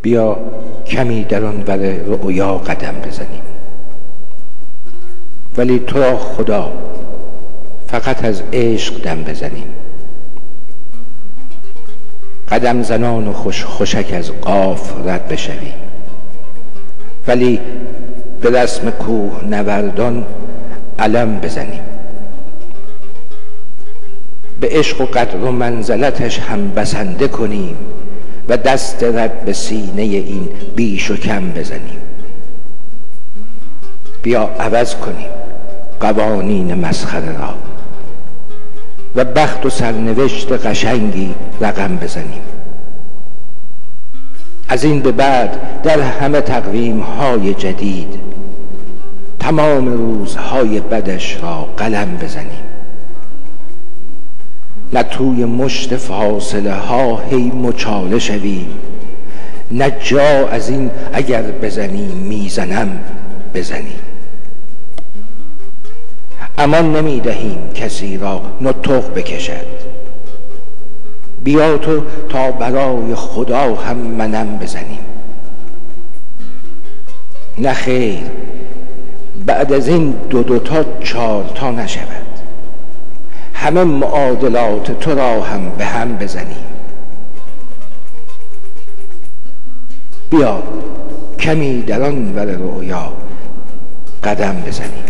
بیا کمی در آن ور رؤیا قدم بزنیم. ولی تو را خدا فقط از عشق دم بزنیم. قدم زنان و خوش خوشک از قاف رد بشویم، ولی به رسم کوه نوردان علم بزنیم. به عشق و قدر و منزلتش هم بسنده کنیم و دست رد به سینه این بیش و کم بزنیم. بیا عوض کنیم قوانین مسخره را و بخت و سرنوشت قشنگی رقم بزنیم. از این به بعد در همه تقویم‌های جدید تمام روزهای بدش را قلم بزنیم. نه توی مشت فاصله ها هی مچاله شویم، نه جا از این اگر بزنیم میزنم بزنیم. امان نمی دهیم کسی را نطق بکشد. بیا تو تا برای خدا هم منم بزنیم. نه خیر، بعد از این دو تا 4 تا نشود. همه معادلات تو را هم به هم بزنیم. بیا کمی در آن ور رؤیا قدم بزنیم.